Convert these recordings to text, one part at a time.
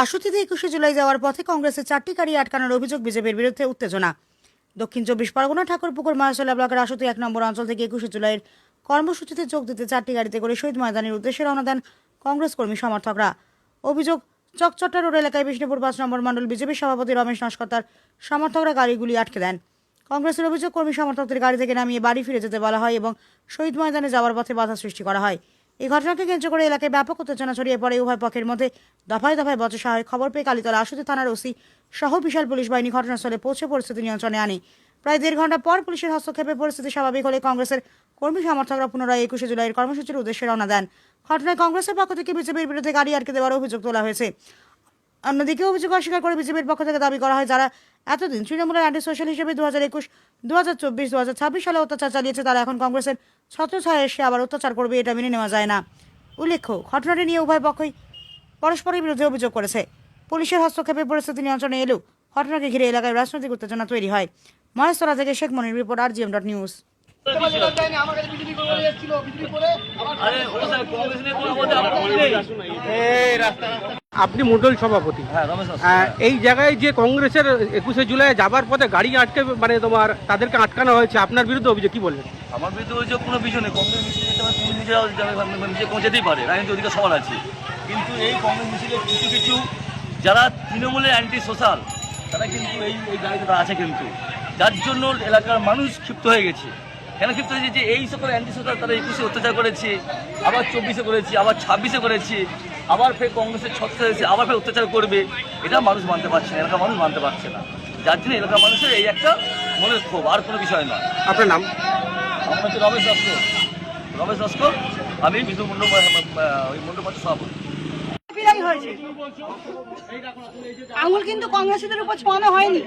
আশুতিতে 21শে জুলাই যাওয়ার পথে কংগ্রেসের 4টি গাড়ি আটকানোর অভিযোগ বিজেপির বিরুদ্ধে উত্তেজনা। দক্ষিণ 24 পরগনা ঠাকুরপুকুর মহাশলা ব্লকের আশুতি 1 নম্বর অঞ্চল থেকে 21শে জুলাইয়ের কর্মসূচিতে যোগ দিতে 4টি গাড়িতে করে শহীদ ময়দানের উদ্দেশ্যে রওনা দেন কংগ্রেস কর্মী সমর্থকরা। অভিযোগ, চকচট্টা রোড এলাকায় বিষ্ণুপুর 5 নম্বর মণ্ডল বিজেপি সভাপতি রমেশ নস্করতার সমর্থকরা গাড়িগুলি আটকে দেন। কংগ্রেসের অভিযোগ, কর্মী সমর্থকদের গাড়ি থেকে নামিয়ে বাড়ি ফিরে যেতে বলা হয় এবং শহীদ ময়দানে যাওয়ার পথে বাধা সৃষ্টি করা হয়। এই ঘটনাকে কেন্দ্র করে এলাকায় ব্যাপক উত্তেজনা ছড়িয়ে পড়ে। উভয় পক্ষের মধ্যে দফায় দফায় বচসা হয়। খবর পেয়ে কালীতলা আশুতি থানার ওসি সহ বিশাল পুলিশ বাহিনী ঘটনাস্থলে পৌঁছে পরিস্থিতি নিয়ন্ত্রণে আনে। প্রায় 1.5 ঘন্টা পর পুলিশের হস্তক্ষেপে পরিস্থিতি স্বাভাবিক হলে কংগ্রেসের কর্মী সমর্থকরা পুনরায় 21শে জুলাইয়ের কর্মসূচির উদ্দেশ্যে রওনা দেন। ঘটনায় কংগ্রেসের পক্ষ থেকে বিজেপির বিরুদ্ধে গাড়ি আটকে দেওয়ার অভিযোগ তোলা হয়েছে। অন্যদিকে অভিযোগ অস্বীকার করে বিজেপির পক্ষ থেকে দাবি করা হয়, যারা এতদিন তৃণমূলের অ্যান্টি সোশ্যাল হিসেবে 2021, 2024, 2026 সালে অত্যাচার চালিয়েছে, তারা এখন কংগ্রেসের ছত্রছায়ায় এসে আবার অত্যাচার করবে, এটা মেনে নেওয়া যায় না। উল্লেখ্য, ঘটনাটি নিয়ে উভয় পক্ষই পরস্পরের বিরুদ্ধে অভিযোগ করেছে। পুলিশের হস্তক্ষেপে পরিস্থিতি নিয়ন্ত্রণে এলেও ঘটনাকে ঘিরে এলাকায় রাজনৈতিক উত্তেজনা তৈরি হয়। মহেশতলা থেকে শেখ মনির রিপোর্ট, RGM.News। আপনি মন্ডল সভাপতি। এই জায়গায় যে কংগ্রেসের 21শে জুলাই যাবার পথে গাড়ি আটকে তাদেরকে আটকানো হয়েছে, আপনার বিরুদ্ধে অভিযোগ কি বলবেন? আমার বিরুদ্ধে অভিযোগ কোনো বিষয় নেই। কংগ্রেস মিছিল নিজে যেতেই পারে, রাজনীতি অধিকার সবার আছে। কিন্তু এই কংগ্রেস মিছিলে কিছু কিছু যারা তৃণমূলের অ্যান্টি সোশ্যাল, তারা কিন্তু এই গাড়িতে আছে, কিন্তু যার জন্য এলাকার মানুষ ক্ষিপ্ত হয়ে গেছে। কেন ক্ষিপ্ত হয়েছে? যে এই সকল অ্যান্টি সোশ্যাল তারা 21শে অত্যাচার করেছে, আবার 24শে করেছে, আবার 26শে করেছে, আবার ফের কংগ্রেসের ছত্রে এসে আবার ফের অত্যাচার করবে। এটা মানুষ মানতে পারছে না, এলাকার মানুষ মানতে পারছে না। যার জন্য এলাকার মানুষের এই একটা মনের ক্ষোভ, আর কোনো বিষয় নয়। আপনার নাম? আমার হচ্ছে রমেশ নস্কর। আমি বিষ্ণু মন্ডল মন্ডল সভাপতি। আঙুল কিন্তু কংগ্রেসীদের উপর ছোঁয়ানো হয়নি।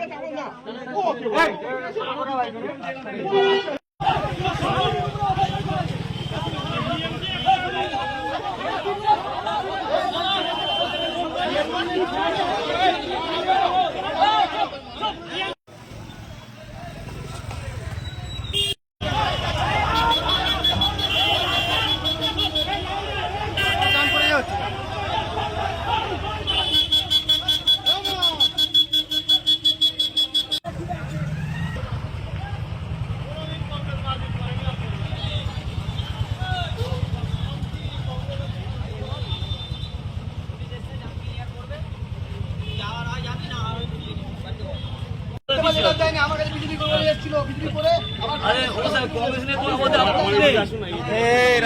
কংগ্রেস নিয়ে কোনো মধ্যে আপনার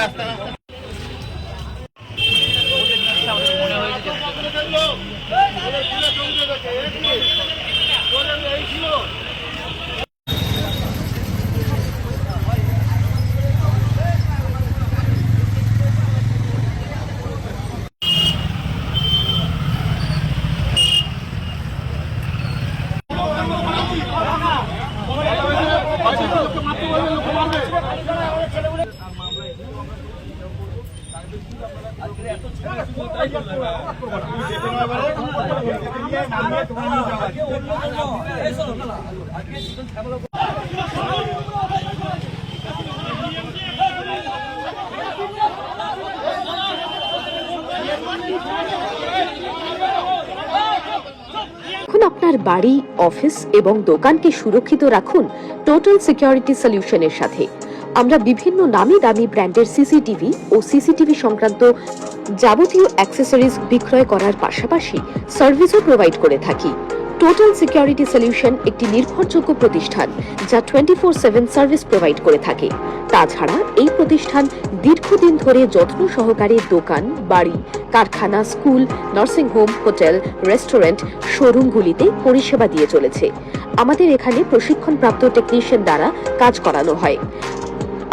রাস্তা এখন আপনার বাড়ি, অফিস এবং দোকানকে সুরক্ষিত রাখুন টোটাল সিকিউরিটি সলিউশনের সাথে। আমরা বিভিন্ন নামি দামি ব্র্যান্ডের সিসিটিভি ও সিসিটিভি সংক্রান্ত যাবতীয় অ্যাক্সেসরিজ বিক্রয় করার পাশাপাশি সার্ভিসও প্রোভাইড করে থাকি। টোটাল সিকিউরিটি সলিউশন একটি নির্ভরযোগ্য প্রতিষ্ঠান যা 24/7 সার্ভিস প্রোভাইড করে থাকে। তাছাড়া এই প্রতিষ্ঠান দীর্ঘদিন ধরে যত্ন সহকারে দোকান, বাড়ি, কারখানা, school, nursing home, hotel, restaurant, শোরুমগুলিতে পরিষেবা দিয়ে চলেছে। আমাদের এখানে প্রশিক্ষণপ্রাপ্ত টেকনিশিয়ান দ্বারা কাজ করানো হয়।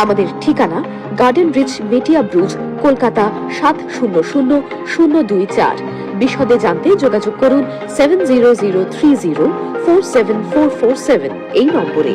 আমাদের ঠিকানা গার্ডেন রিচ, মেটিয়া ব্রুজ, কলকাতা 700024। বিশদে জানতে যোগাযোগ করুন 7003047447 এই নম্বরে।